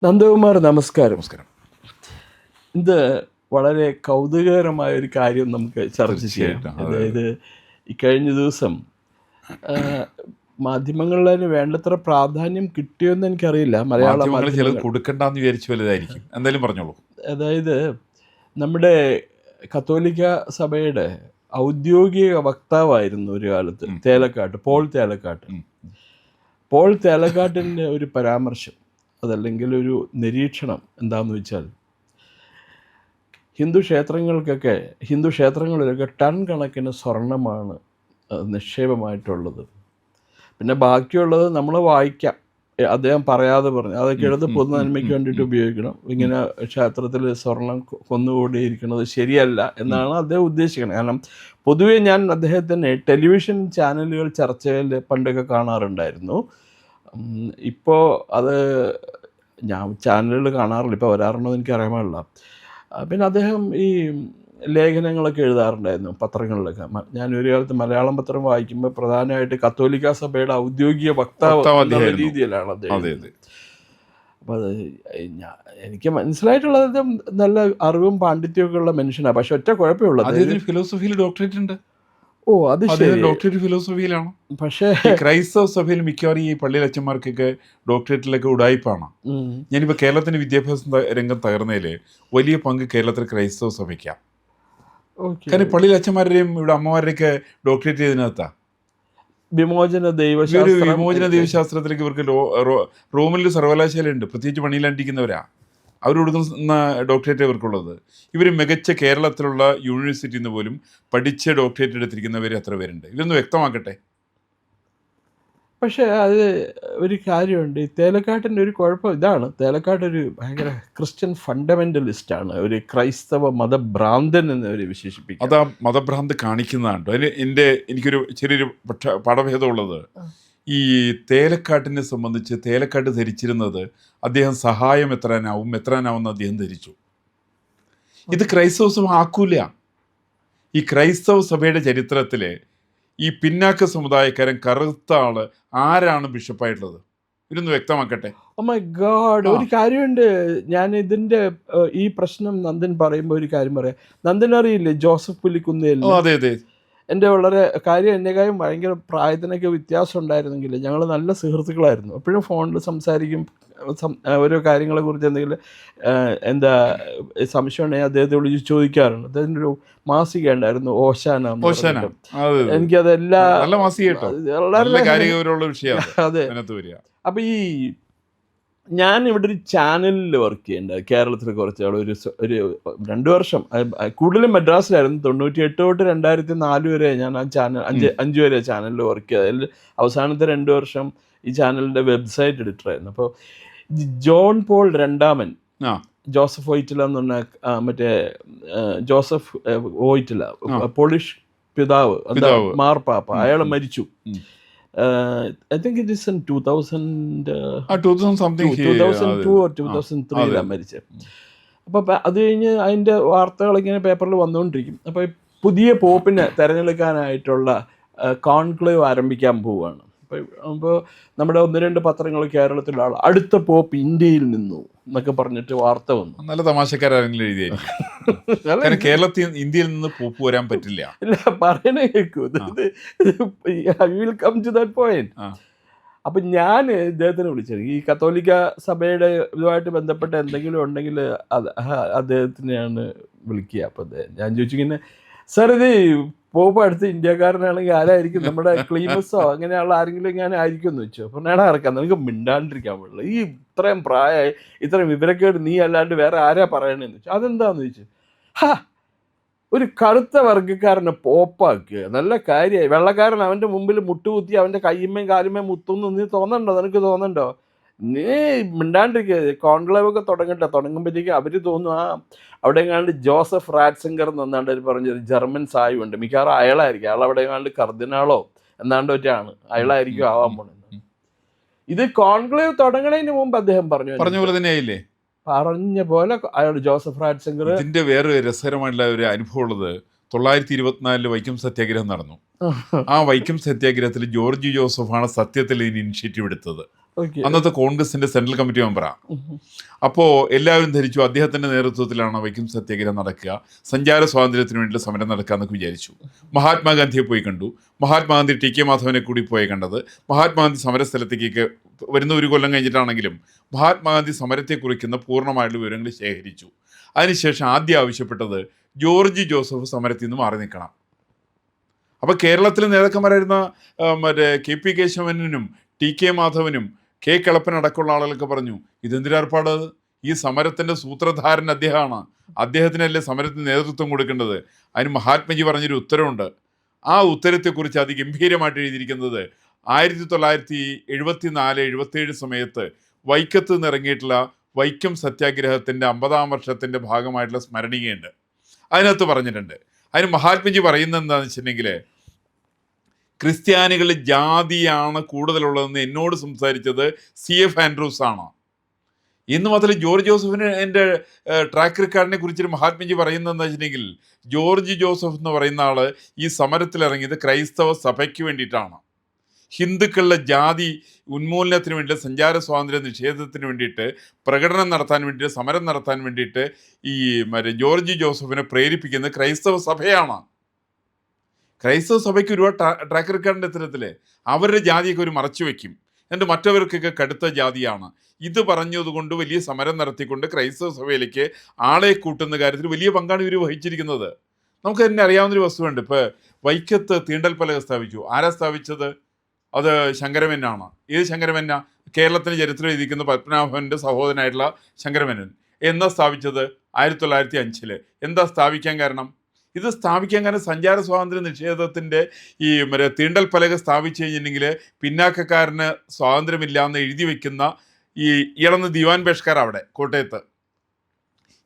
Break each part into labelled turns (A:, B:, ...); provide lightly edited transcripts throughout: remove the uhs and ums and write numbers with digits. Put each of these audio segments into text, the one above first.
A: നന്ദകുമാർ നമസ്കാരം.
B: നമസ്കാരം.
A: ഇത് വളരെ കൗതുകകരമായ ഒരു കാര്യം നമുക്ക് ചർച്ച ചെയ്യാം.
B: തീർച്ചയായിട്ടും. അതെ,
A: അതായത് ഇക്കഴിഞ്ഞ ദിവസം മാധ്യമങ്ങളിൽ വേണ്ടത്ര പ്രാധാന്യം കിട്ടിയോന്ന് എനിക്കറിയില്ല. മലയാള
B: മാധ്യമങ്ങൾ ചിലത്
A: മാധ്യമങ്ങൾ
B: കൊടുക്കണ്ടെന്ന് വിചാരിച്ചു വലുതായിരിക്കും. എന്തായാലും പറഞ്ഞോളൂ.
A: അതായത് നമ്മുടെ കത്തോലിക്ക സഭയുടെ ഔദ്യോഗിക വക്താവായിരുന്നു ഒരു കാലത്ത് തേലക്കാട്ട്, പോൾ തേലക്കാട്ട്. പോൾ തേലക്കാട്ടിൻ്റെ ഒരു പരാമർശം, അതല്ലെങ്കിൽ ഒരു നിരീക്ഷണം എന്താണെന്ന് വെച്ചാൽ, ഹിന്ദു ക്ഷേത്രങ്ങളിലൊക്കെ ടൺ കണക്കിന് സ്വർണമാണ് നിക്ഷേപമായിട്ടുള്ളത്. പിന്നെ ബാക്കിയുള്ളത് നമ്മൾ വായിക്കാം. അദ്ദേഹം പറയാതെ പറഞ്ഞു അതൊക്കെ എടുത്ത് പൊതു നന്മയ്ക്ക് വേണ്ടിയിട്ട് ഉപയോഗിക്കണം. ഇങ്ങനെ ക്ഷേത്രത്തിൽ സ്വർണം കൊന്നുകൂടിയിരിക്കുന്നത് ശരിയല്ല എന്നാണ് അദ്ദേഹം ഉദ്ദേശിക്കുന്നത്. കാരണം പൊതുവേ ഞാൻ അദ്ദേഹത്തിൻ്റെ ടെലിവിഷൻ ചാനലുകൾ ചർച്ചയിൽ പണ്ടൊക്കെ കാണാറുണ്ടായിരുന്നു. ഇപ്പോൾ അത് ഞാൻ ചാനലുകൾ കാണാറില്ല, ഇപ്പോൾ വരാറുണ്ടോ എന്ന് എനിക്ക് അറിയാൻ പാടില്ല. പിന്നെ അദ്ദേഹം ഈ ലേഖനങ്ങളൊക്കെ എഴുതാറുണ്ടായിരുന്നു പത്രങ്ങളിലൊക്കെ. ഞാൻ ഒരു കാലത്ത് മലയാളം പത്രം വായിക്കുമ്പോൾ പ്രധാനമായിട്ട് കത്തോലിക്ക സഭയുടെ ഔദ്യോഗിക വക്താവ് എന്നുള്ള രീതിയിലാണ് അദ്ദേഹം. അപ്പോൾ അത് എനിക്ക് മനസ്സിലായിട്ടുള്ളത് അദ്ദേഹം നല്ല അറിവും പാണ്ഡിത്യമൊക്കെ ഉള്ള മനുഷ്യനാണ്. പക്ഷെ ഒറ്റ കുഴപ്പമുള്ളത്
B: ഫിലോസഫിയിൽ ഡോക്ടറേറ്റ് ഉണ്ട്.
A: ഓ അത് ശരി,
B: ഡോക്ടറേറ്റ് ഫിലോസഫിയിലാണ്.
A: പക്ഷേ
B: ക്രൈസ്തവ സഭയിൽ മിക്കവാറും ഈ പള്ളിയിൽ അച്ഛന്മാർക്കൊക്കെ ഡോക്ടറേറ്റിലൊക്കെ ഉടായ്പാണ്. ഞാനിപ്പോൾ കേരളത്തിന് വിദ്യാഭ്യാസ രംഗം തകർന്നതിൽ വലിയ പങ്ക് കേരളത്തിൽ ക്രൈസ്തവ സഭയ്ക്കാണ്. കാരണം പള്ളിയിൽ അച്ഛന്മാരുടെയും ഇവിടെ അമ്മമാരുടെയൊക്കെ ഡോക്ടറേറ്റ് ചെയ്തതിനകത്താ
A: വിമോചന
B: ദൈവശാസ്ത്രത്തിലേക്ക് ഇവർക്ക് റോമിൽ സർവകലാശാല ഉണ്ട്. പ്രത്യേകിച്ച് പണിയിലണ്ടിരിക്കുന്നവരാ അവർ കൊടുക്കുന്ന ഡോക്ടറേറ്റ് ഇവർക്കുള്ളത്. ഇവർ മികച്ച കേരളത്തിലുള്ള യൂണിവേഴ്സിറ്റിയിൽ നിന്ന് പോലും പഠിച്ച് ഡോക്ടറേറ്റ് എടുത്തിരിക്കുന്നവർ എത്ര പേരുണ്ട്? ഇതൊന്ന് വ്യക്തമാക്കട്ടെ.
A: പക്ഷേ അത് ഒരു കാര്യമുണ്ട്, ഈ തേലക്കാട്ടിൻ്റെ ഒരു കുഴപ്പം ഇതാണ്. തേലക്കാട്ടൊരു ഭയങ്കര ക്രിസ്ത്യൻ ഫണ്ടമെൻ്റലിസ്റ്റാണ്, ഒരു ക്രൈസ്തവ മതഭ്രാന്തൻ എന്ന് അവർ വിശേഷിപ്പിക്കും.
B: അത് ആ മതഭ്രാന്ത് കാണിക്കുന്നതാണ്. അതിന് എനിക്കൊരു ചെറിയൊരു പാഠഭേദമുള്ളത്, ഈ തേലക്കാട്ടിനെ സംബന്ധിച്ച് തേലക്കാട്ട് ധരിച്ചിരുന്നത് അദ്ദേഹം സഹായം എത്രാനാവുമെന്ന് അദ്ദേഹം ധരിച്ചു. ഇത് ക്രൈസ്തവ സഭ ആക്കൂല. ഈ ക്രൈസ്തവ സഭയുടെ ചരിത്രത്തിൽ ഈ പിന്നാക്ക സമുദായക്കാരൻ കറുത്ത ആള് ആരാണ് ബിഷപ്പായിട്ടുള്ളത്? ഇതൊന്ന് വ്യക്തമാക്കട്ടെ.
A: ഓ മൈ ഗോഡ്, ഒരു കാര്യമുണ്ട്. ഞാൻ ഇതിൻ്റെ ഈ പ്രശ്നം നന്ദൻ പറയുമ്പോൾ ഒരു കാര്യം പറയാം. നന്ദൻ അറിയില്ലേ ജോസഫ് പുലിക്കുന്നേൽ?
B: അതെ അതെ.
A: എൻ്റെ വളരെ കാര്യം എന്നെക്കാളും ഭയങ്കര പ്രായത്തിനൊക്കെ വ്യത്യാസം ഉണ്ടായിരുന്നെങ്കിൽ ഞങ്ങൾ നല്ല സുഹൃത്തുക്കളായിരുന്നു. എപ്പോഴും ഫോണിൽ സംസാരിക്കും. ഓരോ കാര്യങ്ങളെക്കുറിച്ച് എന്തെങ്കിലും എന്താ സംശയം ഉണ്ടെങ്കിൽ അദ്ദേഹത്തെ വിളിച്ച് ചോദിക്കാറുണ്ട്. അദ്ദേഹത്തിൻ്റെ ഒരു മാസിക ഉണ്ടായിരുന്നു, ഓശാന. എനിക്കതെല്ലാം അതെ. അപ്പം ഈ ഞാൻ ഇവിടെ ഒരു ചാനലിൽ വർക്ക് ചെയ്യേണ്ടത് കേരളത്തിൽ കുറച്ച് ഒരു 2 വർഷം, കൂടുതലും മദ്രാസിലായിരുന്നു. 98 തൊട്ട് 2004 വരെ ഞാൻ ആ ചാനൽ 5 വരെ ചാനലിൽ വർക്ക് ചെയ്തത്. അതിൽ അവസാനത്തെ 2 വർഷം ഈ ചാനലിൻ്റെ വെബ്സൈറ്റ് എഡിറ്ററായിരുന്നു. അപ്പോൾ ജോൺ പോൾ രണ്ടാമൻ, ജോസഫ് വോയിറ്റില എന്ന് പറഞ്ഞ മറ്റേ ജോസഫ് വോയിറ്റില, പോളിഷ് പിതാവ്, മാർപ്പാപ്പ, അയാൾ മരിച്ചു. I think it is in 2002 or 2003 മരിച്ചത്. അപ്പോൾ അത് കഴിഞ്ഞ് അതിൻ്റെ വാർത്തകൾ ഇങ്ങനെ പേപ്പറിൽ വന്നുകൊണ്ടിരിക്കും. അപ്പോൾ പുതിയ പോപ്പിനെ തിരഞ്ഞെടുക്കാനായിട്ടുള്ള കോൺക്ലേവ് ആരംഭിക്കാൻ പോവുകയാണ്. അപ്പോൾ നമ്മുടെ 1-2 പത്രങ്ങൾ കേരളത്തിലുള്ള ആൾ അടുത്ത പോപ്പ് ഇന്ത്യയിൽ നിന്നു എന്നൊക്കെ പറഞ്ഞിട്ട് വാർത്ത വന്നു.
B: നല്ല തമാശക്കാരെങ്കിലും എഴുതിയായിരിക്കും. കേരളത്തിൽ ഇന്ത്യയിൽ നിന്ന് പോപ്പ് വരാൻ പറ്റില്ല.
A: ഇല്ല, പറയണേ കേൾക്കൂ. അപ്പം ഞാൻ ഇദ്ദേഹത്തിനെ വിളിച്ചത്, ഈ കത്തോലിക്ക സഭയുടെ ഇതുമായിട്ട് ബന്ധപ്പെട്ട എന്തെങ്കിലും ഉണ്ടെങ്കിൽ അദ്ദേഹത്തിനെയാണ് വിളിക്കുക. അപ്പം ഞാൻ ചോദിച്ചിങ്ങനെ, സാർ ഇത് പോപ്പ് അടുത്ത് ഇന്ത്യക്കാരനാണെങ്കിൽ ആരായിരിക്കും? നമ്മുടെ ക്ലീമസോ അങ്ങനെയുള്ള ആരെങ്കിലും ഞാൻ ആയിരിക്കും എന്ന് വെച്ചു. അപ്പം നേടാ ഇറക്കാം, നിനക്ക് മിണ്ടാണ്ടിരിക്കാൻ പാടില്ല, ഈ ഇത്രയും പ്രായമായി ഇത്രയും വിവരക്കേട് നീ അല്ലാണ്ട് വേറെ ആരാ പറയണേന്ന് വെച്ചു. അതെന്താന്ന് ചോദിച്ചു. ഒരു കറുത്ത വർഗ്ഗക്കാരനെ പോപ്പാക്കുക നല്ല കാര്യമായി. വെള്ളക്കാരൻ അവൻ്റെ മുമ്പിൽ മുട്ടുകുത്തി അവൻ്റെ കയ്യുമ്മയും കാലുമേയും മുത്തുന്നു നീ തോന്നണ്ടോ? നിനക്ക് തോന്നണ്ടോ? നീ മിണ്ടാണ്ടിരിക്കുക. കോൺക്ലേവൊക്കെ തുടങ്ങുമ്പോഴത്തേക്ക് അവർ തോന്നും അവിടെ എങ്ങാണ്ട് ജോസഫ് റാറ്റ്സിംഗർ എന്നാണ്ട് അവർ പറഞ്ഞൊരു ജർമ്മൻ സായുണ്ട്, മിക്കവാറും അയാളായിരിക്കും. അയാൾ അവിടെ എങ്ങാണ്ട് കർദിനാളോ എന്നാണ്ട് ഒറ്റാണ്, അയാളായിരിക്കും ആവാൻ പോണെന്ന്. ഇത് കോൺക്ലേവ് തുടങ്ങണതിന് മുമ്പ് അദ്ദേഹം പറഞ്ഞ
B: പോലെ തന്നെയായില്ലേ?
A: പറഞ്ഞ പോലെ അയാൾ ജോസഫ് റാറ്റ്സിംഗർ.
B: ഇതിന്റെ വേറെ രസകരമായിട്ടുള്ള ഒരു അനുഭവം ഉള്ളത്, 924 വൈക്കം സത്യാഗ്രഹം നടന്നു. ആ വൈക്കം സത്യാഗ്രഹത്തിൽ ജോർജ് ജോസഫാണ് സത്യത്തിൽ ഇതിന് ഇനിഷ്യേറ്റീവ് എടുത്തത്. അന്നത്തെ കോൺഗ്രസിന്റെ സെൻട്രൽ കമ്മിറ്റി മെമ്പറാണ്. അപ്പോൾ എല്ലാവരും ധരിച്ചു അദ്ദേഹത്തിന്റെ നേതൃത്വത്തിലാണ് വൈക്കം സത്യാഗ്രഹം നടക്കുക, സഞ്ചാര സ്വാതന്ത്ര്യത്തിന് വേണ്ടിയുള്ള സമരം നടക്കുക എന്നൊക്കെ വിചാരിച്ചു. മഹാത്മാഗാന്ധിയെ പോയി കണ്ടു. മഹാത്മാഗാന്ധി ടി കെ മാധവനെ കൂടി പോയി കണ്ടത്. മഹാത്മാഗാന്ധി സമരസ്ഥലത്തേക്ക് വരുന്ന 1 കൊല്ലം കഴിഞ്ഞിട്ടാണെങ്കിലും മഹാത്മാഗാന്ധി സമരത്തെ കുറിക്കുന്ന പൂർണ്ണമായിട്ടുള്ള വിവരങ്ങൾ ശേഖരിച്ചു. അതിനുശേഷം ആദ്യം ആവശ്യപ്പെട്ടത് ജോർജ് ജോസഫ് സമരത്തിൽ നിന്ന് മാറി നിൽക്കണം. അപ്പോൾ കേരളത്തിലെ നേതാക്കന്മാരായിരുന്ന കെ പി കേശവനും ടി കെ മാധവനും കെ കിളപ്പനടക്കമുള്ള ആളുകളൊക്കെ പറഞ്ഞു, ഇതെന്തിനേർപ്പാട്, ഈ സമരത്തിൻ്റെ സൂത്രധാരൻ അദ്ദേഹമാണ്, അദ്ദേഹത്തിനല്ലേ സമരത്തിന് നേതൃത്വം കൊടുക്കേണ്ടത്. അതിന് മഹാത്മജി പറഞ്ഞൊരു ഉത്തരവുണ്ട്. ആ ഉത്തരത്തെക്കുറിച്ച് അതിഗംഭീരമായിട്ട് എഴുതിയിരിക്കുന്നത് 1974-77 സമയത്ത് വൈക്കത്ത് നിന്ന് ഇറങ്ങിയിട്ടുള്ള വൈക്കം സത്യാഗ്രഹത്തിൻ്റെ 50-ാം വർഷത്തിൻ്റെ ഭാഗമായിട്ടുള്ള സ്മരണികയുണ്ട്. അതിനകത്ത് പറഞ്ഞിട്ടുണ്ട്. അതിന് മഹാത്മജി പറയുന്നത് എന്താണെന്ന് വെച്ചിട്ടുണ്ടെങ്കിൽ, ക്രിസ്ത്യാനികളിൽ ജാതിയാണ് കൂടുതലുള്ളതെന്ന് എന്നോട് സംസാരിച്ചത് CF ആൻഡ്രൂസ് ആണ്. ഇന്ന് മാത്രമല്ല, ജോർജ് ജോസഫിന് എൻ്റെ ട്രാക്ക് റെക്കോർഡിനെ കുറിച്ചൊരു മഹാത്മജി പറയുന്നത് എന്താ വെച്ചിട്ടുണ്ടെങ്കിൽ, ജോർജ് ജോസഫ് എന്ന് പറയുന്ന ആൾ ഈ സമരത്തിലിറങ്ങിയത് ക്രൈസ്തവ സഭയ്ക്ക് വേണ്ടിയിട്ടാണ്. ഹിന്ദുക്കളുടെ ജാതി ഉന്മൂലനത്തിന് വേണ്ടി, സഞ്ചാര സ്വാതന്ത്ര്യ നിഷേധത്തിന് വേണ്ടിയിട്ട്, പ്രകടനം നടത്താൻ വേണ്ടിയിട്ട്, സമരം നടത്താൻ വേണ്ടിയിട്ട് ഈ ജോർജ് ജോസഫിനെ പ്രേരിപ്പിക്കുന്നത് ക്രൈസ്തവ സഭയാണ്. ക്രൈസ്തവ സഭയ്ക്ക് ഒരുപാട് ട്രാക്ക് റെക്കോർഡിൻ്റെ ഇത്തരത്തിൽ അവരുടെ ജാതിയൊക്കെ ഒരു മറച്ചു വയ്ക്കും, എന്നിട്ട് മറ്റവർക്കൊക്കെ കടുത്ത ജാതിയാണ്. ഇത് പറഞ്ഞതുകൊണ്ട് വലിയ സമരം നടത്തിക്കൊണ്ട് ക്രൈസ്തവ സഭയിലേക്ക് ആളെ കൂട്ടുന്ന കാര്യത്തിൽ വലിയ പങ്കാണ് ഇവർ വഹിച്ചിരിക്കുന്നത്. നമുക്ക് തന്നെ അറിയാവുന്നൊരു വസ്തുവുണ്ട്. ഇപ്പോൾ വൈക്കത്ത് തീണ്ടൽ പലക സ്ഥാപിച്ചു. ആരാ സ്ഥാപിച്ചത്? അത് ശങ്കരമേനാണ്. ഏത് ശങ്കരമേന? കേരളത്തിന് ചരിത്രം എഴുതിക്കുന്ന പത്മനാഭൻ്റെ സഹോദരനായിട്ടുള്ള ശങ്കരമേനൻ. എന്നാ സ്ഥാപിച്ചത്? 1905. എന്താ സ്ഥാപിക്കാൻ കാരണം? ഇത് സ്ഥാപിക്കാൻ കാരണം സഞ്ചാര സ്വാതന്ത്ര്യ നിഷേധത്തിൻ്റെ ഈ തീണ്ടൽ പലക സ്ഥാപിച്ചു കഴിഞ്ഞിട്ടുണ്ടെങ്കിൽ പിന്നാക്കക്കാരന് സ്വാതന്ത്ര്യമില്ല എന്ന് എഴുതി വെക്കുന്ന ഈ ഇളന്ന് ദിവാൻ ബേഷ്കാർ അവിടെ കോട്ടയത്ത്,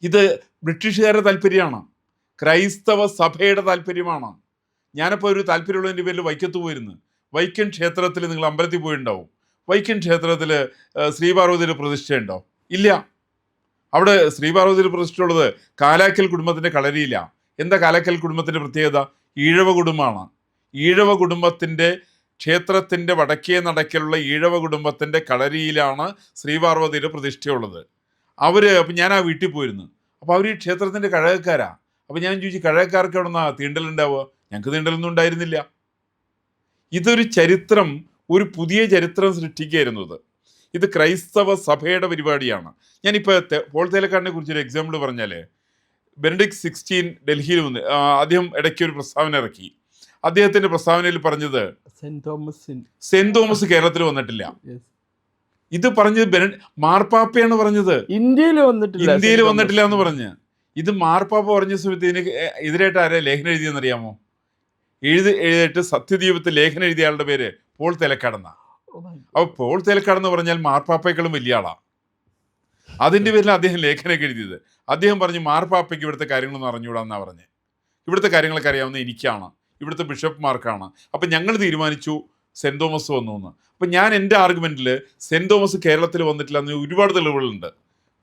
B: ഇത് ബ്രിട്ടീഷുകാരുടെ താല്പര്യമാണ്, ക്രൈസ്തവ സഭയുടെ താല്പര്യമാണ്. ഞാനിപ്പോൾ ഒരു താല്പര്യമുള്ളതിൻ്റെ പേരിൽ വൈക്കത്ത് പോയിരുന്നു. വൈക്കം ക്ഷേത്രത്തിൽ നിങ്ങൾ അമ്പലത്തിൽ പോയിട്ടുണ്ടാവും. വൈക്കം ക്ഷേത്രത്തിൽ ശ്രീപാർവതിയുടെ പ്രതിഷ്ഠയുണ്ടോ? ഇല്ല. അവിടെ ശ്രീപാർവതിയുടെ പ്രതിഷ്ഠയുള്ളത് കാലാക്കൽ കുടുംബത്തിൻ്റെ കളരിയില്ല. എന്താ കാലാക്കൽ കുടുംബത്തിൻ്റെ പ്രത്യേകത? ഈഴവ കുടുംബമാണ്. ഈഴവ കുടുംബത്തിൻ്റെ ക്ഷേത്രത്തിൻ്റെ വടക്കേ നടക്കിലുള്ള ഈഴവ കുടുംബത്തിൻ്റെ കളരിയിലാണ് ശ്രീപാർവതിയുടെ പ്രതിഷ്ഠയുള്ളത്. അപ്പം ഞാൻ ആ വീട്ടിൽ പോയിരുന്നു. അപ്പോൾ അവർ ഈ ക്ഷേത്രത്തിൻ്റെ കഴകക്കാരാ. അപ്പോൾ ഞാൻ ചോദിച്ചു, കഴകക്കാർക്ക് എവിടെ നിന്നാ തീണ്ടലുണ്ടാവുക? ഞങ്ങൾക്ക് തീണ്ടലൊന്നും ഉണ്ടായിരുന്നില്ല. ഇതൊരു ചരിത്രം, ഒരു പുതിയ ചരിത്രം സൃഷ്ടിക്കുകയായിരുന്നു ഇത്. ഇത് ക്രൈസ്തവ സഭയുടെ പരിപാടിയാണ്. ഞാനിപ്പോൾ പോൾ തേലക്കാടിനെ കുറിച്ചൊരു എക്സാമ്പിൾ പറഞ്ഞാൽ, ബെനഡിക്ട് 16 ഡൽഹിയിൽ വന്ന് അദ്ദേഹം ഇടയ്ക്ക് ഒരു പ്രസ്താവന ഇറക്കി. അദ്ദേഹത്തിൻ്റെ പ്രസ്താവനയിൽ പറഞ്ഞത് സെന്റ് തോമസ് കേരളത്തിൽ വന്നിട്ടില്ല. ഇത് പറഞ്ഞത് മാർപ്പാപ്പയാണ് പറഞ്ഞത്. ഇന്ത്യയിൽ വന്നിട്ടില്ല എന്ന് പറഞ്ഞ്. ഇത് മാർപ്പാപ്പ പറഞ്ഞ സമയത്ത് ഇതിന് എതിരായിട്ട് ആരെ ലേഖനം എഴുതിയെന്നറിയാമോ? എഴുതിയിട്ട് സത്യദീപത്തിൽ ലേഖനം എഴുതിയ ആളുടെ പേര് പോൾ തേലക്കാടെന്നാണ്. അപ്പോൾ പോൾ തേലക്കാടെന്ന് പറഞ്ഞാൽ മാർപ്പാപ്പയെക്കാളും വലിയ ആളാണ്. അതിൻ്റെ പേരിൽ അദ്ദേഹം ലേഖനമൊക്കെ എഴുതിയത്. അദ്ദേഹം പറഞ്ഞു, മാർപ്പാപ്പയ്ക്ക് ഇവിടുത്തെ കാര്യങ്ങളൊന്നും അറിഞ്ഞുകൂടാന്നാണ് പറഞ്ഞത്. ഇവിടുത്തെ കാര്യങ്ങളൊക്കെ അറിയാവുന്ന എനിക്കാണ്, ഇവിടുത്തെ ബിഷപ്പ്മാർക്കാണ്. അപ്പം ഞങ്ങൾ തീരുമാനിച്ചു സെൻറ് തോമസ് വന്നു എന്ന്. അപ്പം ഞാൻ എൻ്റെ ആർഗ്യുമെൻറ്റിൽ സെൻറ് തോമസ് കേരളത്തിൽ വന്നിട്ടില്ല എന്ന് ഒരുപാട് തെളിവുകളുണ്ട്.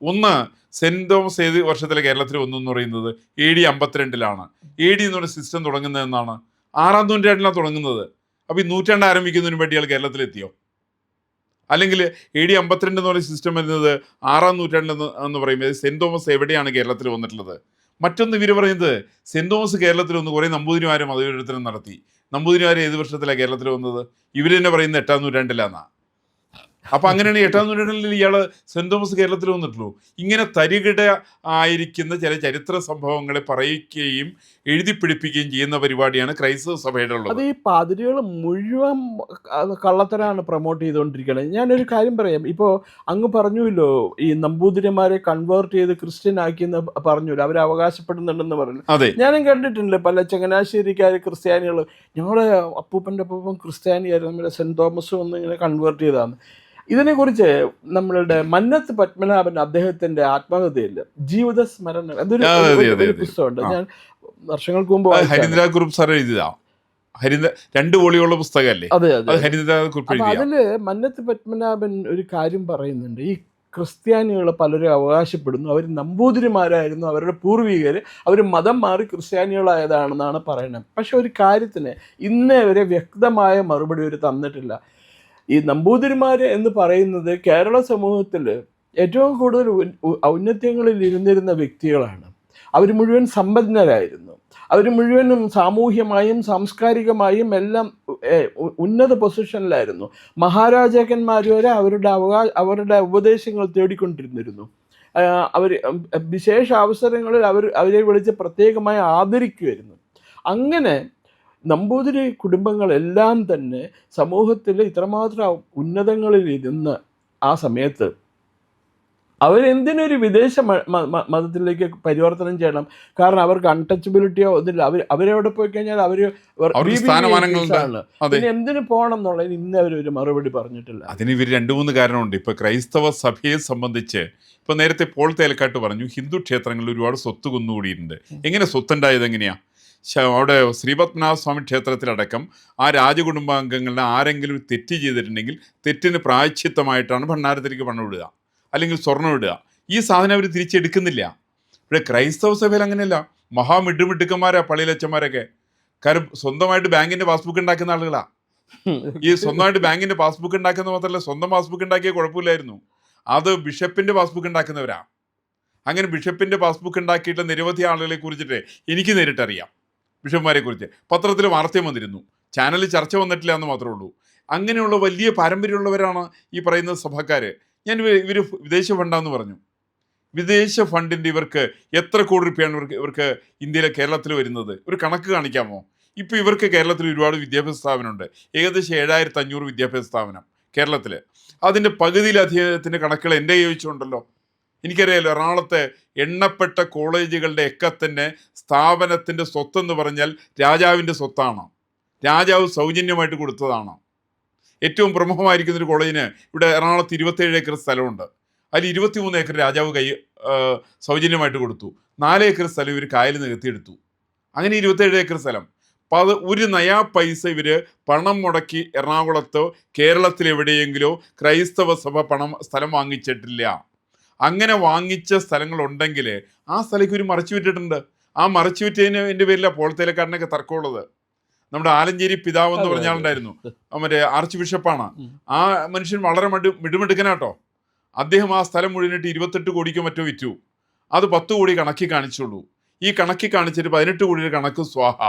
B: ഒന്ന്, സെൻറ് തോമസ് ഏത് വർഷത്തിലെ കേരളത്തിൽ വന്നു എന്ന് പറയുന്നത് AD 52 AD എന്നൊരു സിസ്റ്റം തുടങ്ങുന്നത് എന്നാണ്? 6-ാം നൂറ്റാണ്ടിലാണ് തുടങ്ങുന്നത്. അപ്പോൾ ഈ നൂറ്റാണ്ട് ആരംഭിക്കുന്നതിന് വേണ്ടി ആൾ കേരളത്തിലെത്തിയോ? അല്ലെങ്കിൽ AD 52 എന്ന് പറയുന്ന സിസ്റ്റം വരുന്നത് 6-ാം നൂറ്റാണ്ടിൽ എന്ന് പറയുമ്പോൾ സെൻറ് തോമസ് എവിടെയാണ് കേരളത്തിൽ വന്നിട്ടുള്ളത്? മറ്റൊന്ന് ഇവർ പറയുന്നത് സെൻറ് തോമസ് കേരളത്തിൽ വന്ന് കുറേ നമ്പൂതിരിമാരും മതവിവർത്തനം നടത്തി. നമ്പൂതിരിമാർ ഏത് വർഷത്തിലാണ് കേരളത്തിൽ വന്നത്? ഇവർ തന്നെ പറയുന്നത് 8-ാം നൂറ്റാണ്ടിലാണെന്നാണ്. അപ്പം അങ്ങനെയാണ് 8-ാം നൂറ്റാണ്ടിൽ ഇയാൾ സെൻറ് തോമസ് കേരളത്തിൽ വന്നിട്ടുള്ളൂ. ഇങ്ങനെ തരികിട ആയിരിക്കുന്ന ചില ചരിത്ര സംഭവങ്ങളെ പറയുകയും എഴുതിപ്പിടിപ്പിക്കുകയും ചെയ്യുന്ന പരിപാടിയാണ് ക്രൈസ്തവ സഭയുടെ ഉള്ളത്.
A: അത് ഈ പാതിരികൾ മുഴുവൻ കള്ളത്തരാണ് പ്രൊമോട്ട് ചെയ്തുകൊണ്ടിരിക്കുന്നത്. ഞാനൊരു കാര്യം പറയാം. ഇപ്പോൾ അങ്ങ് പറഞ്ഞുല്ലോ, ഈ നമ്പൂതിരിമാരെ കൺവേർട്ട് ചെയ്ത് ക്രിസ്ത്യൻ ആക്കിയെന്ന് പറഞ്ഞല്ലോ, അവർ അവകാശപ്പെടുന്നുണ്ടെന്ന് പറഞ്ഞു. ഞാനും കണ്ടിട്ടുണ്ട് പല ചങ്ങനാശ്ശേരിക്കാർ ക്രിസ്ത്യാനികൾ, ഞങ്ങളുടെ അപ്പൂപ്പൻ്റെ അപ്പൂപ്പൻ ക്രിസ്ത്യാനിയായിരുന്നു, നമ്മുടെ സെൻറ് തോമസ് ഒന്ന് ഇങ്ങനെ കൺവേർട്ട് ചെയ്തതാണ്. ഇതിനെക്കുറിച്ച് നമ്മളുടെ മന്നത്ത് പത്മനാഭൻ അദ്ദേഹത്തിന്റെ ആത്മകഥയില്ല ജീവിത സ്മരണ എന്തൊരു പുസ്തകമുണ്ട്. ഞാൻ വർഷങ്ങൾക്ക് മുമ്പ്
B: ഹരിന്ദ്ര ഗ്രൂപ്പ് സാർ എഴുതിയതാ. 2 വോളിയുള്ള പുസ്തകമല്ലേ?
A: അതെ. അതില് മന്നത്ത് പത്മനാഭൻ ഒരു കാര്യം പറയുന്നുണ്ട്. ഈ ക്രിസ്ത്യാനികൾ പലരും അവകാശപ്പെടുന്നു അവർ നമ്പൂതിരിമാരായിരുന്നു, അവരുടെ പൂർവികർ, അവർ മതം മാറി ക്രിസ്ത്യാനികളായതാണെന്നാണ് പറയുന്നത്. പക്ഷെ ഒരു കാര്യത്തിന് ഇന്നേ വരെ വ്യക്തമായ മറുപടി അവർ തന്നിട്ടില്ല. ഈ നമ്പൂതിരിമാർ എന്ന് പറയുന്നത് കേരള സമൂഹത്തിൽ ഏറ്റവും കൂടുതൽ ഔന്നത്യങ്ങളിൽ ഇരുന്നിരുന്ന വ്യക്തികളാണ്. അവർ മുഴുവൻ സമ്പന്നരായിരുന്നു, അവർ മുഴുവനും സാമൂഹ്യമായും സാംസ്കാരികമായും എല്ലാം ഉന്നത പൊസിഷനിലായിരുന്നു. മഹാരാജാക്കന്മാർ വരെ അവരുടെ ഉപദേശങ്ങൾ തേടിക്കൊണ്ടിരുന്നിരുന്നു. അവർ വിശേഷ അവസരങ്ങളിൽ അവരെ വിളിച്ച് പ്രത്യേകമായി ആദരിക്കുമായിരുന്നു. അങ്ങനെ നമ്പൂതിരി കുടുംബങ്ങളെല്ലാം തന്നെ സമൂഹത്തിൽ ഇത്രമാത്രം ഉന്നതങ്ങളിൽ ഇരുന്ന് ആ സമയത്ത് അവരെന്തിനൊരു വിദേശ മതത്തിലേക്ക് പരിവർത്തനം ചെയ്യണം? കാരണം അവർക്ക് അൺടച്ചബിലിറ്റിയോ ഒന്നുമില്ല. അവരവിടെ പോയി കഴിഞ്ഞാൽ പിന്നെ എന്തിനു പോകണം എന്നുള്ളതിന് ഇന്ന് അവരൊരു മറുപടി പറഞ്ഞിട്ടില്ല.
B: അതിന് ഇവർ 2-3 കാരണമുണ്ട്. ഇപ്പൊ ക്രൈസ്തവ സഭയെ സംബന്ധിച്ച് ഇപ്പൊ നേരത്തെ പോൾ തേലക്കാട്ട് പറഞ്ഞു, ഹിന്ദു ക്ഷേത്രങ്ങളിൽ ഒരുപാട് സ്വത്ത് കുന്നുകൂടിയിട്ടുണ്ട്. എങ്ങനെ സ്വത്തുണ്ടായത് എങ്ങനെയാ? അവിടെ ശ്രീപത്മനാഭ സ്വാമി ക്ഷേത്രത്തിലടക്കം ആ രാജകുടുംബാംഗങ്ങളുടെ ആരെങ്കിലും തെറ്റ് ചെയ്തിട്ടുണ്ടെങ്കിൽ തെറ്റിന് പ്രായശ്ചിത്തമായിട്ടാണ് ഭണ്ഡാരത്തിലേക്ക് പണം ഇടുക, അല്ലെങ്കിൽ സ്വർണ്ണം ഇടുക. ഈ സാധനം അവർ തിരിച്ചെടുക്കുന്നില്ല. ഇവിടെ ക്രൈസ്തവ സഭയിൽ അങ്ങനെയല്ല. മഹാമിടുമിടുക്കന്മാരാ പള്ളിയിലച്ചന്മാരൊക്കെ. കാരണം സ്വന്തമായിട്ട് ബാങ്കിന്റെ പാസ്ബുക്ക് ഉണ്ടാക്കുന്ന ആളുകളാ. ഈ സ്വന്തമായിട്ട് ബാങ്കിന്റെ പാസ്ബുക്ക് ഉണ്ടാക്കുന്ന മാത്രമല്ല, സ്വന്തം പാസ്ബുക്ക് ഉണ്ടാക്കിയ കുഴപ്പമില്ലായിരുന്നു, അത് ബിഷപ്പിന്റെ പാസ്ബുക്ക് ഉണ്ടാക്കുന്നവരാ. അങ്ങനെ ബിഷപ്പിന്റെ പാസ്ബുക്ക് ഉണ്ടാക്കിയിട്ട് നിരവധി ആളുകളെ കുറിച്ചിട്ട് എനിക്ക് നേരിട്ടറിയാം. ബിഷപ്പ്മാരെ കുറിച്ച് പത്രത്തിൽ വാർത്തയും വന്നിരുന്നു, ചാനലിൽ ചർച്ച വന്നിട്ടില്ല എന്ന് മാത്രമേ ഉള്ളൂ. അങ്ങനെയുള്ള വലിയ പാരമ്പര്യമുള്ളവരാണ് ഈ പറയുന്ന സഭക്കാർ. ഇവർ വിദേശ ഫണ്ടാന്ന് പറഞ്ഞു. വിദേശ ഫണ്ടിൻ്റെ ഇവർക്ക് എത്ര കോടി രൂപയാണ് ഇവർക്ക് ഇന്ത്യയിലെ കേരളത്തിൽ വരുന്നത്? ഒരു കണക്ക് കാണിക്കാമോ? ഇപ്പോൾ ഇവർക്ക് കേരളത്തിൽ ഒരുപാട് വിദ്യാഭ്യാസ സ്ഥാപനമുണ്ട്. ഏകദേശം 7500 വിദ്യാഭ്യാസ സ്ഥാപനം കേരളത്തിൽ. അതിൻ്റെ പകുതിയിലധികത്തിൻ്റെ കണക്കുകൾ എൻ്റെ ചോദിച്ചുണ്ടല്ലോ. എനിക്കറിയാലോ, എറണാകുളത്തെ എണ്ണപ്പെട്ട കോളേജുകളുടെ ഒക്കെ തന്നെ സ്ഥാപനത്തിൻ്റെ സ്വത്തെന്ന് പറഞ്ഞാൽ രാജാവിൻ്റെ സ്വത്താണ്. രാജാവ് സൗജന്യമായിട്ട് കൊടുത്തതാണ്. ഏറ്റവും പ്രമുഖമായിരിക്കുന്നൊരു കോളേജിന് ഇവിടെ എറണാകുളത്ത് 27 ഏക്കർ സ്ഥലമുണ്ട്. അതിൽ 23 ഏക്കർ രാജാവ് സൗജന്യമായിട്ട് കൊടുത്തു. 4 ഏക്കർ സ്ഥലം ഇവർ കായൽ നികത്തിയെടുത്തു. അങ്ങനെ 27 ഏക്കർ സ്ഥലം. അപ്പോൾ അത് ഒരു നയാ പൈസ ഇവർ പണം മുടക്കി എറണാകുളത്തോ കേരളത്തിലെവിടെയെങ്കിലോ ക്രൈസ്തവ സഭ സ്ഥലം വാങ്ങിച്ചിട്ടില്ല. അങ്ങനെ വാങ്ങിച്ച സ്ഥലങ്ങളുണ്ടെങ്കിൽ ആ സ്ഥലത്തേക്ക് ഒരു മറച്ചു വിറ്റിട്ടുണ്ട്. ആ മറച്ചു വിറ്റതിൻ്റെ പേരിലാണ് പോൾ തേലക്കാടിനൊക്കെ തർക്കമുള്ളത്. നമ്മുടെ ആലഞ്ചേരി പിതാവ് എന്ന് പറഞ്ഞ ആളുണ്ടായിരുന്നു, മറ്റേ ആർച്ച് ബിഷപ്പാണ്. ആ മനുഷ്യൻ വളരെ മിടുമിടുക്കനാട്ടോ. അദ്ദേഹം ആ സ്ഥലം മുഴുവനായിട്ട് 28 കോടിക്ക് മറ്റോ വിറ്റു. അത് 10 കോടി കണക്കി കാണിച്ചുള്ളൂ. ഈ കണക്കി കാണിച്ചിട്ട് 18 കോടിയുടെ കണക്ക് സ്വാഹ.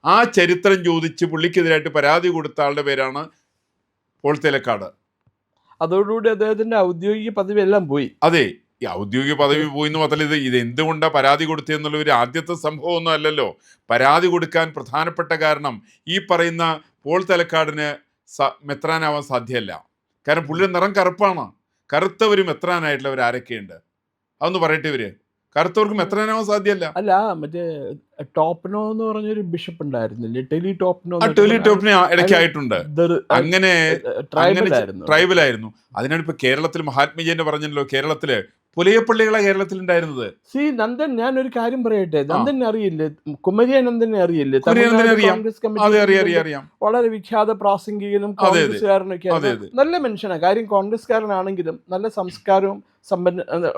B: ആ ചരിത്രം ചോദിച്ച് പുള്ളിക്കെതിരായിട്ട് പരാതി കൊടുത്ത ആളുടെ പേരാണ് പോൾ തേലക്കാട്.
A: അതോടുകൂടി അദ്ദേഹത്തിന്റെ ഔദ്യോഗിക പദവി എല്ലാം പോയി.
B: അതെ, ഈ ഔദ്യോഗിക പദവി പോയിന്ന് മാത്രമല്ല, ഇത് എന്തുകൊണ്ടാണ് പരാതി കൊടുത്തതെന്നുള്ള ഒരു ആദ്യത്തെ സംഭവമൊന്നും അല്ലല്ലോ. പരാതി കൊടുക്കാൻ പ്രധാനപ്പെട്ട കാരണം ഈ പറയുന്ന പോൾ തേലക്കാടിന് മെത്രാനാവാൻ സാധ്യമല്ല. കാരണം പുള്ളിയുടെ നിറം കറുപ്പാണ്. കറുത്തവർ മെത്രാനായിട്ടുള്ളവർ ആരൊക്കെയുണ്ട് അതൊന്ന് പറയട്ടെ. ഇവര് കറുത്തവർക്ക് മെത്രാനാവാൻ സാധ്യമല്ല.
A: അല്ല, മറ്റേ ടോപ്നോ എന്ന് പറഞ്ഞൊരു ബിഷപ്പ് ഉണ്ടായിരുന്നില്ലേ, ടെലി ടോപ്നോ
B: ഇടയ്ക്കായിട്ടുണ്ട്. അങ്ങനെ ട്രൈബലായിരുന്നു. അതിനാണ് ഇപ്പൊ കേരളത്തിൽ മഹാത്മജയന്റെ പറഞ്ഞല്ലോ, കേരളത്തില് പുലയപ്പള്ളികളാണ് കേരളത്തിൽ ഉണ്ടായിരുന്നത്.
A: നന്ദൻ, ഞാനൊരു കാര്യം പറയട്ടെ, നന്ദൻ അറിയില്ലേ, കുമരിയാനന്ദനെ അറിയില്ലേ? വളരെ വിഖ്യാത പ്രാസംഗികനും കോൺഗ്രസ്സുകാരനൊക്കെ നല്ല മനുഷ്യനാണ്. കാര്യം കോൺഗ്രസ്സുകാരനാണെങ്കിലും നല്ല സംസ്കാരവും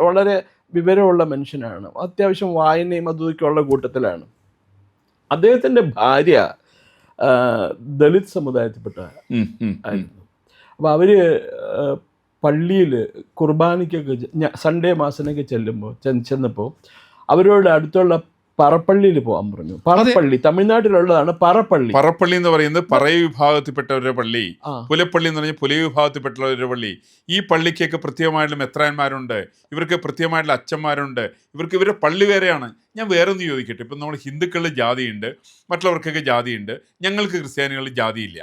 A: വളരെ വിവരമുള്ള മനുഷ്യനാണ്. അത്യാവശ്യം വായനയും അതുമൊക്കെ ഉള്ള കൂട്ടത്തിലാണ്. അദ്ദേഹത്തിൻ്റെ ഭാര്യ ദളിത് സമുദായത്തിൽപ്പെട്ട ആയിരുന്നു. അപ്പോൾ അവർ പള്ളിയിൽ കുർബാനയ്ക്കൊക്കെ സൺഡേ മാസനൊക്കെ ചെന്നപ്പോൾ അവരോട് അടുത്തുള്ള പറപ്പള്ളിയിൽ പോകാൻ പറഞ്ഞു. പറപ്പള്ളി തമിഴ്നാട്ടിലുള്ളതാണ്.
B: പറപ്പള്ളി എന്ന് പറയുന്നത് പറയ വിഭാഗത്തിൽപ്പെട്ടവരുടെ പള്ളി. പുലപ്പള്ളി എന്ന് പറഞ്ഞാൽ പുലയ വിഭാഗത്തിൽപ്പെട്ടവരുടെ പള്ളി. ഈ പള്ളിക്കൊക്കെ പ്രത്യേകമായിട്ടുള്ള മെത്രാന്മാരുണ്ട്, ഇവർക്ക് പ്രത്യേകമായിട്ടുള്ള അച്ഛന്മാരുണ്ട്. ഇവരുടെ പള്ളി വേറെയാണ്. ഞാൻ വേറെ ഒന്ന് ചോദിക്കട്ടെ, ഇപ്പം നമ്മൾ ഹിന്ദുക്കളിൽ ജാതിയുണ്ട്, മറ്റുള്ളവർക്കൊക്കെ ജാതിയുണ്ട്, ഞങ്ങൾക്ക് ക്രിസ്ത്യാനികളിൽ ജാതിയില്ല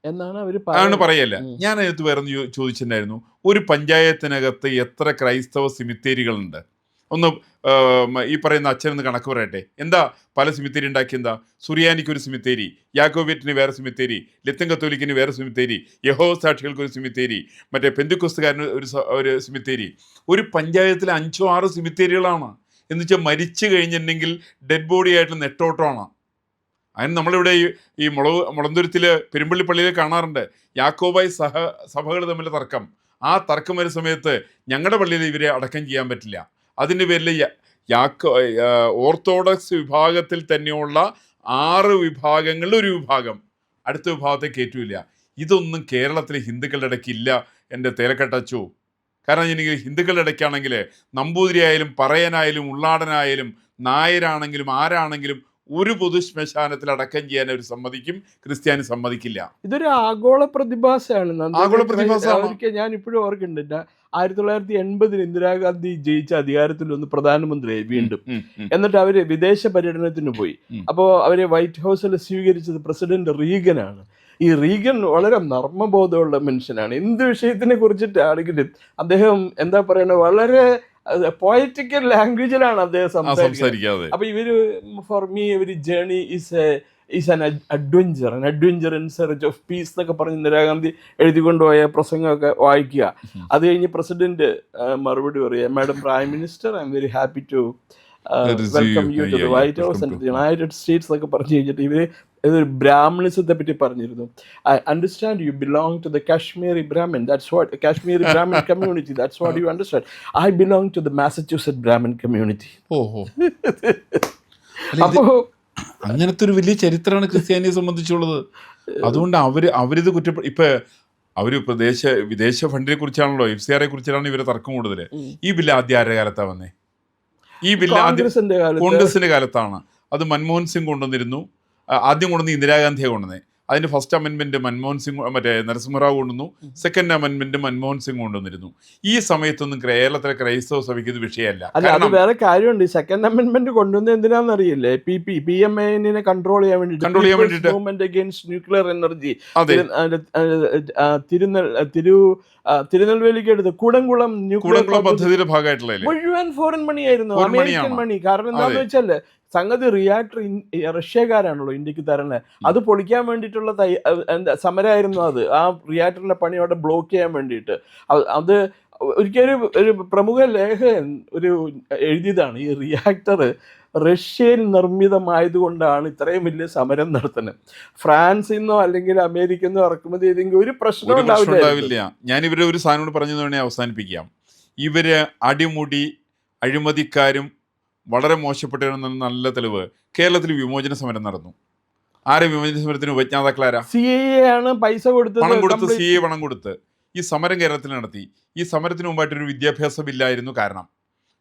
B: എന്നാണ് പറയല്ല. ഞാൻ അതിനകത്ത് വേറെ ഒന്ന് ചോദിച്ചിട്ടുണ്ടായിരുന്നു, ഒരു പഞ്ചായത്തിനകത്ത് എത്ര ക്രൈസ്തവ സിമിത്തേരികളുണ്ട്? ഒന്ന് ഈ പറയുന്ന അച്ഛനൊന്ന് കണക്ക് പറയട്ടെ. എന്താ പല സിമിത്തേരി ഉണ്ടാക്കി? എന്താ സുറിയാനിക്ക് ഒരു സിമിത്തേരി, യാക്കോബിയറ്റിന് വേറെ സിമിത്തേരി, ലത്തീൻ കത്തോലിക്കിന് വേറെ സിമിത്തേരി, യഹോവ സാക്ഷികൾക്ക് ഒരു സിമിത്തേരി, മറ്റേ പെന്തിക്കോസ്തുകാരന് ഒരു സിമിത്തേരി. ഒരു പഞ്ചായത്തിൽ 5-6 സിമിത്തേരികളാണ്. എന്ന് വെച്ചാൽ മരിച്ചു കഴിഞ്ഞിട്ടുണ്ടെങ്കിൽ ഡെഡ് ബോഡി ആയിട്ട് നെട്ടോട്ടമാണ്. അതിന് നമ്മളിവിടെ ഈ മുളന്തുരുത്തിൽ പെരുമ്പള്ളി പള്ളിയിൽ കാണാറുണ്ട്, യാക്കോബായി സഭകൾ തമ്മിൽ തർക്കം. ആ തർക്കം വരുന്ന സമയത്ത് ഞങ്ങളുടെ പള്ളിയിൽ ഇവരെ അടക്കം ചെയ്യാൻ പറ്റില്ല. അതിൻ്റെ പേരിൽ ഓർത്തഡോക്സ് വിഭാഗത്തിൽ തന്നെയുള്ള 6 വിഭാഗങ്ങളിൽ ഒരു വിഭാഗം അടുത്ത വിഭാഗത്തെ കയറ്റൂല. ഇതൊന്നും കേരളത്തിലെ ഹിന്ദുക്കളുടെ ഇടയ്ക്ക് ഇല്ല എൻ്റെ തേലക്കെട്ടച്ചു. കാരണം എനിക്ക് ഹിന്ദുക്കളുടെ ഇടയ്ക്കാണെങ്കിൽ നമ്പൂതിരിയായാലും പറയനായാലും ഉള്ളാടനായാലും നായരാണെങ്കിലും ആരാണെങ്കിലും ഒരു പൊതു ശ്മശാനത്തിൽ അടക്കം ചെയ്യാൻ അവർ സമ്മതിക്കും, ക്രിസ്ത്യാനി സമ്മതിക്കില്ല.
A: ഇതൊരു ആഗോള പ്രതിഭാസമാണ്.
B: ആഗോള പ്രതിഭാസമാണ്.
A: ഞാൻ ഇപ്പോഴും ഓർക്കുന്നുണ്ട്, 1980 ഇന്ദിരാഗാന്ധി ജയിച്ച അധികാരത്തിൽ വന്ന് പ്രധാനമന്ത്രിയായി വീണ്ടും. എന്നിട്ട് അവര് വിദേശ പര്യടനത്തിന് പോയി. അപ്പോൾ അവരെ വൈറ്റ് ഹൗസിൽ സ്വീകരിച്ചത് പ്രസിഡന്റ് റീഗനാണ്. ഈ റീഗൻ വളരെ നർമ്മബോധമുള്ള മനുഷ്യനാണ്. എന്ത് വിഷയത്തിനെ കുറിച്ചിട്ടാണെങ്കിലും അദ്ദേഹം എന്താ പറയണ, വളരെ പോയറ്റിക്കൽ ലാംഗ്വേജിലാണ് അദ്ദേഹം സംസാരിക്കുന്നത്. അപ്പൊ ഇവര് for me every journey is an adventure in search of peace എന്നൊക്കെ പറഞ്ഞ് ഇന്ദിരാഗാന്ധി എഴുതിക്കൊണ്ടുപോയ പ്രസംഗമൊക്കെ വായിക്കുക. അത് കഴിഞ്ഞ് പ്രസിഡന്റ് മറുപടി പറയുക, madam prime minister, I am very happy to welcome you to the White House and United States എന്നൊക്കെ പറഞ്ഞു കഴിഞ്ഞിട്ട് ഇവര് ഇതൊരു ബ്രാഹ്മണിസത്തെ പറ്റി പറഞ്ഞിരുന്നു. I understand you belong to the Kashmiri Brahmin, that's what Kashmiri Brahmin community, that's what you understand. I belong to the Massachusetts Brahmin community.
B: ഓഹോ,
A: അപ്പോ
B: അങ്ങനത്തെ ഒരു വലിയ ചരിത്രമാണ് ക്രിസ്ത്യാനിയെ സംബന്ധിച്ചുള്ളത്. അതുകൊണ്ട് അവരിത് ഇപ്പൊ അവര് വിദേശ ഫണ്ടിനെ കുറിച്ചാണല്ലോ, FCR കുറിച്ചാണ് ഇവരെ തർക്കം കൂടുതൽ. ഈ ബില്ല് ആദ്യം ആരുടെ കാലത്താണ് വന്നേ? ഈ ബില്ല് കോൺഗ്രസിന്റെ കാലത്താണ്. അത് മൻമോഹൻ സിംഗ് കൊണ്ടുവന്നിരുന്നു. ആദ്യം കൊണ്ടുവന്ന് ഇന്ദിരാഗാന്ധിയെ കൊണ്ടുവന്നേ. അതിന്റെ ഫസ്റ്റ് അമെൻമെന്റ് മൻമോഹൻ സിംഗ് നരസിംഹറാവു കൊണ്ടുവന്നു. സെക്കൻഡ് അമെൻമെന്റ് മൻമോഹൻ സിംഗ് കൊണ്ടുവന്നിരുന്നു. ഈ സമയത്തൊന്നും കേരളത്തിലെ ക്രൈസ്തവ സഭയ്ക്ക് ഇത് വിഷയമല്ല.
A: അത് വേറെ കാര്യമുണ്ട്. സെക്കൻഡ് അമെൻമെന്റ് കൊണ്ടുവന്നത് എന്തിനാണെന്നറിയില്ലേ? PMAനെ കൺട്രോൾ ചെയ്യാൻ വേണ്ടിയിട്ട്, മൂവ്മെന്റ് അഗെയിൻസ്റ്റ് ന്യൂക്ലിയർ എനർജി. തിരുനെൽവേലിക്ക് അടുത്ത് കൂടംകുളം ന്യൂക്ലിയർ
B: പദ്ധതിയുടെ ഭാഗമായിട്ടുള്ള
A: മുഴുവൻ ഫോറിൻ മണി ആയിരുന്നു, അമേരിക്കൻ മണി. കാരണം എന്താണെന്ന് വെച്ചാല് സംഗതി റിയാക്ടർ റഷ്യക്കാരാണല്ലോ ഇന്ത്യക്ക് തരണേ. അത് പൊളിക്കാൻ വേണ്ടിയിട്ടുള്ള സമരമായിരുന്നു അത്. ആ റിയാക്ടറിന്റെ പണി അവിടെ ബ്ലോക്ക് ചെയ്യാൻ വേണ്ടിയിട്ട്. അത് ഒരിക്കലും ഒരു പ്രമുഖ ലേഖകൻ എഴുതിയതാണ്, ഈ റിയാക്ടർ റഷ്യയിൽ നിർമ്മിതമായതുകൊണ്ടാണ് ഇത്രയും വലിയ സമരം നടത്തുന്നത്. ഫ്രാൻസിൽ നിന്നോ അല്ലെങ്കിൽ അമേരിക്കയിൽ നിന്നോ ഇറക്കുമതി ചെയ്തെങ്കിൽ ഒരു പ്രശ്നം ഉണ്ടാവില്ല.
B: ഞാൻ ഇവരെ ഒരു സാധനം കൂടി പറഞ്ഞു വേണേൽ അവസാനിപ്പിക്കാം. ഇവര് അടിമുടി അഴിമതിക്കാരും വളരെ മോശപ്പെട്ടവരെന്ന നല്ല തെളിവ്. കേരളത്തിൽ വിമോചന സമരം നടന്നു. ആരെ വിമോചന സമരത്തിന് ഉപജ്ഞാതാക്കളാരാ?
A: പൈസ കൊടുത്ത്
B: പണം കൊടുത്ത് CA പണം കൊടുത്ത് ഈ സമരം കേരളത്തിൽ നടത്തി. ഈ സമരത്തിന് മുമ്പായിട്ടൊരു വിദ്യാഭ്യാസ ബില്ലായിരുന്നു. കാരണം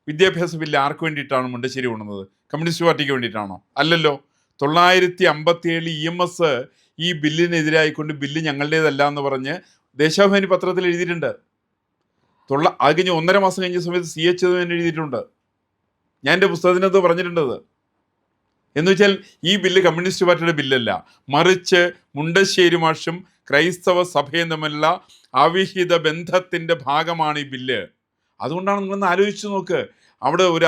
B: വിദ്യാഭ്യാസ ബില്ല് ആർക്ക് വേണ്ടിയിട്ടാണ് മുണ്ടശ്ശേരി കൊണ്ടുവന്നത്? കമ്മ്യൂണിസ്റ്റ് പാർട്ടിക്ക് വേണ്ടിയിട്ടാണോ? അല്ലല്ലോ. 957 EMS ഈ ബില്ലിനെതിരായിക്കൊണ്ട് ബില്ല് ഞങ്ങളുടേതല്ല എന്ന് പറഞ്ഞ് ദേശാഭിമാനി പത്രത്തിൽ എഴുതിയിട്ടുണ്ട്. അത് കഴിഞ്ഞ് 1.5 മാസം കഴിഞ്ഞ സമയത്ത് CH എഴുതിയിട്ടുണ്ട്. ഞാൻ എൻ്റെ പുസ്തകത്തിനകത്ത് പറഞ്ഞിട്ടുണ്ടത്. എന്ന് വെച്ചാൽ ഈ ബില്ല് കമ്മ്യൂണിസ്റ്റ് പാർട്ടിയുടെ ബില്ലല്ല, മറിച്ച് മുണ്ടശ്ശേരി മാഷും ക്രൈസ്തവ സഭയും തമ്മിലുള്ള അവിഹിത ബന്ധത്തിൻ്റെ ഭാഗമാണ് ഈ ബില്ല്. അതുകൊണ്ടാണ് നിങ്ങളൊന്ന് ആലോചിച്ച് നോക്ക്. അവിടെ ഒരു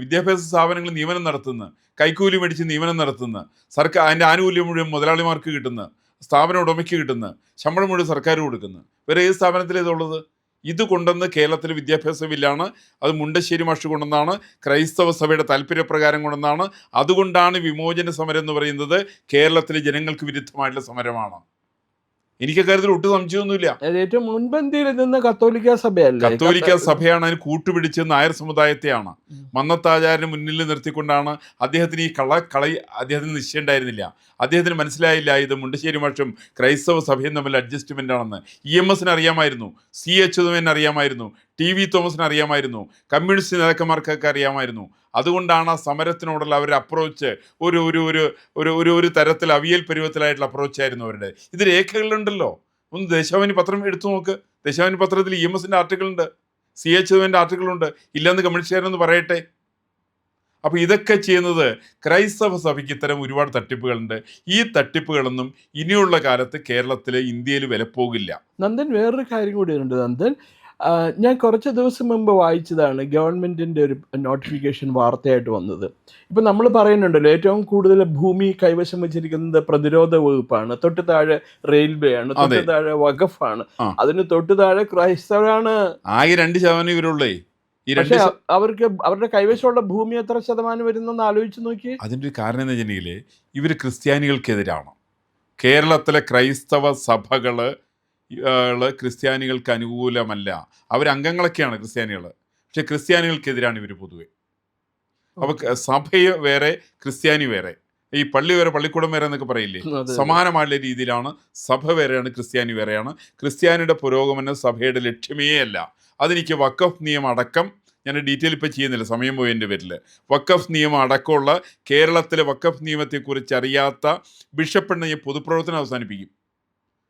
B: വിദ്യാഭ്യാസ സ്ഥാപനങ്ങൾ നിയമനം നടത്തുന്നു, കൈക്കൂലി മേടിച്ച് നിയമനം നടത്തുന്നു, സർക്കാർ അതിൻ്റെ ആനുകൂല്യം മുഴുവൻ മുതലാളിമാർക്ക് കിട്ടുന്നു, സ്ഥാപന ഉടമയ്ക്ക് കിട്ടുന്നു, ശമ്പളം മുഴുവൻ സർക്കാർ കൊടുക്കുന്നു. വേറെ ഏത് സ്ഥാപനത്തിലേതുള്ളത്? ഇത് കൊണ്ടുവന്ന് കേരളത്തിലെ വിദ്യാഭ്യാസ ബില്ലാണ്. അത് മുണ്ടശ്ശേരി മാഷ് കൊണ്ടുവന്നാണ്, ക്രൈസ്തവ സഭയുടെ താല്പര്യപ്രകാരം കൊണ്ടുവന്നാണ്. അതുകൊണ്ടാണ് വിമോചന സമരം എന്ന് പറയുന്നത് കേരളത്തിലെ ജനങ്ങൾക്ക് വിരുദ്ധമായിട്ടുള്ള സമരമാണ്. എനിക്ക് കാര്യത്തിൽ ഒട്ടും സംശയമൊന്നുമില്ല.
A: ഏറ്റവും മുൻപന്തിയിൽ നിന്ന് കത്തോലിക്ക സഭയല്ല,
B: കത്തോലിക്ക സഭയാണ് അതിന് കൂട്ടുപിടിച്ച് നായർ സമുദായത്തെയാണ് മന്നത്താചാര്യന് മുന്നിൽ നിർത്തിക്കൊണ്ടാണ്. അദ്ദേഹത്തിന് ഈ അദ്ദേഹത്തിന് നിശ്ചയം ഉണ്ടായിരുന്നില്ല. അദ്ദേഹത്തിന് മനസ്സിലായില്ല ഇത് മുണ്ടശ്ശേരി മാഷും ക്രൈസ്തവ സഭയും തമ്മിൽ അഡ്ജസ്റ്റ്മെന്റ് ആണെന്ന്. EMS അറിയാമായിരുന്നു, CH അറിയാമായിരുന്നു, TV തോമസിന് അറിയാമായിരുന്നു, കമ്മ്യൂണിസ്റ്റ് നേതാക്കന്മാർക്കൊക്കെ അറിയാമായിരുന്നു. അതുകൊണ്ടാണ് ആ സമരത്തിനോടുള്ള അവരുടെ അപ്രോച്ച് ഒരു ഒരു ഒരു ഒരു ഒരു തരത്തിൽ അവിയൽ പരുവത്തിലായിട്ടുള്ള അപ്രോച്ചായിരുന്നു അവരുടെ. ഇത് രേഖകളുണ്ടല്ലോ. ഒന്ന് ദേശാഭിമാനി പത്രം എടുത്തു നോക്ക്. ദേശാഭിമാനി പത്രത്തിൽ EMS ആർട്ടിക്കിൾ ഉണ്ട്, CH ആർട്ടിക്കിൾ ഉണ്ട്. ഇല്ലെന്ന് കമ്മ്യൂണിസ്റ്റുകാരെന്ന് പറയട്ടെ. അപ്പോൾ ഇതൊക്കെ ചെയ്യുന്നത് ക്രൈസ്തവ സഭയ്ക്ക് ഇത്തരം ഒരുപാട് തട്ടിപ്പുകളുണ്ട്. ഈ തട്ടിപ്പുകളൊന്നും ഇനിയുള്ള കാലത്ത് കേരളത്തിൽ ഇന്ത്യയിൽ വിലപ്പോകില്ല.
A: നന്ദൻ, വേറൊരു കാര്യം കൂടിയുണ്ട് നന്ദൻ. ഞാൻ കുറച്ച് ദിവസം മുമ്പ് വായിച്ചതാണ് ഗവൺമെൻറ്റിൻ്റെ ഒരു നോട്ടിഫിക്കേഷൻ വാർത്തയായിട്ട് വന്നത്. ഇപ്പം നമ്മൾ പറയുന്നുണ്ടല്ലോ, ഏറ്റവും കൂടുതൽ ഭൂമി കൈവശം വെച്ചിരിക്കുന്നത് പ്രതിരോധ വകുപ്പാണ്, തൊട്ട് താഴെ റെയിൽവേ ആണ്, തൊട്ട് താഴെ വഖഫാണ്, അതിന് തൊട്ട് താഴെ ക്രൈസ്തവരാണ്.
B: ആകെ 2% ഇവരുള്ളേ.
A: പക്ഷേ അവർക്ക് അവരുടെ കൈവശമുള്ള ഭൂമി എത്ര ശതമാനം വരുന്നെന്ന് ആലോചിച്ച് നോക്കി.
B: അതിൻ്റെ ഒരു കാരണം എന്ന് വെച്ചിട്ടുണ്ടെങ്കിൽ ഇവർ ക്രിസ്ത്യാനികൾക്കെതിരാണ്. കേരളത്തിലെ ക്രൈസ്തവ സഭകൾ ക്രിസ്ത്യാനികൾക്ക് അനുകൂലമല്ല. അവരംഗങ്ങളൊക്കെയാണ് ക്രിസ്ത്യാനികൾ, പക്ഷെ ക്രിസ്ത്യാനികൾക്കെതിരാണ് ഇവർ പൊതുവെ. അപ്പോൾ സഭയെ വേറെ, ക്രിസ്ത്യാനി വേറെ, ഈ പള്ളി വേറെ പള്ളിക്കൂടം വേറെ എന്നൊക്കെ പറയില്ലേ,
A: അതെ.
B: സമാനമായുള്ള രീതിയിലാണ് സഭ വേറെയാണ്, ക്രിസ്ത്യാനി വേറെയാണ്. ക്രിസ്ത്യാനിയുടെ പുരോഗമനം സഭയുടെ ലക്ഷ്യമേ അല്ല. അതെനിക്ക് വഖഫ് നിയമം അടക്കം, ഞാൻ ഡീറ്റെയിൽ ഇപ്പോൾ ചെയ്യുന്നില്ല സമയം പോയതിൻ്റെ പേരിൽ, വഖഫ് നിയമം അടക്കമുള്ള കേരളത്തിലെ വഖഫ് നിയമത്തെക്കുറിച്ച് അറിയാത്ത ബിഷപ്പെണ്ണ ഞാൻ പൊതുപ്രവർത്തനം അവസാനിപ്പിക്കും.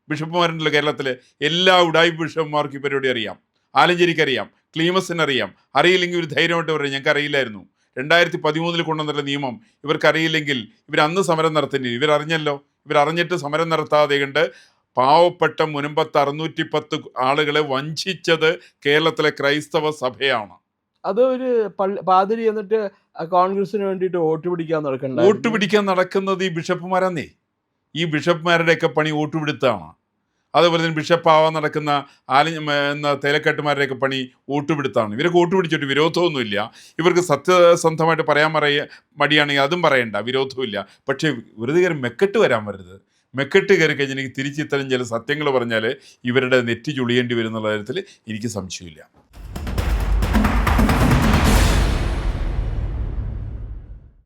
B: ബിഷപ്പുമാരുണ്ടല്ലോ കേരളത്തിലെ, എല്ലാ ഉഡായിപ്പ് ബിഷപ്പുമാർക്കും ഈ പരിപാടി അറിയാം. ആലഞ്ചേരിക്ക് അറിയാം, ക്ലീമസിന് അറിയാം. അറിയില്ലെങ്കിൽ ഒരു ധൈര്യമായിട്ട് പറയും ഞങ്ങൾക്ക് അറിയില്ലായിരുന്നു. 2013 കൊണ്ടുവന്നുള്ള നിയമം ഇവർക്കറിയില്ലെങ്കിൽ ഇവർ അന്ന് സമരം നടത്തേണ്ടി. ഇവരറിഞ്ഞല്ലോ. ഇവരറിഞ്ഞിട്ട് സമരം നടത്താതെ കണ്ട് പാവപ്പെട്ട മുൻപത്ത് 610 ആളുകളെ വഞ്ചിച്ചത് കേരളത്തിലെ ക്രൈസ്തവ സഭയാണ്.
A: അത് ഒരു പാതിരി എന്നിട്ട് കോൺഗ്രസിന് വേണ്ടിയിട്ട് വോട്ട് പിടിക്കാൻ നടക്കണ്ട.
B: വോട്ട് പിടിക്കാൻ നടക്കുന്നത് ഈ ബിഷപ്പുമാരാന്നേ. ഈ ബിഷപ്പുമാരുടെയൊക്കെ പണി വോട്ട് പിടുത്താണ്. അതുപോലെ തന്നെ ബിഷപ്പാവാൻ നടക്കുന്ന തേലക്കാട്ടുമാരുടെയൊക്കെ പണി വോട്ട് പിടുത്താണ്. ഇവരൊക്കെ വോട്ട് പിടിച്ചിട്ട് വിരോധമൊന്നുമില്ല. ഇവർക്ക് സത്യസന്ധമായിട്ട് പറയാൻ മടിയാണെങ്കിൽ അതും പറയണ്ട, വിരോധമില്ല. പക്ഷേ വെറുതെ കയറി മെക്കെട്ട് വരാൻ വരരുത്. മെക്കെട്ട് കയറി കഴിഞ്ഞാൽ തിരിച്ചിത്തരം ചില സത്യങ്ങൾ പറഞ്ഞാൽ ഇവരുടെ നെറ്റി ചുളിയേണ്ടി വരുന്നുള്ള കാര്യത്തിൽ എനിക്ക് സംശയമില്ല.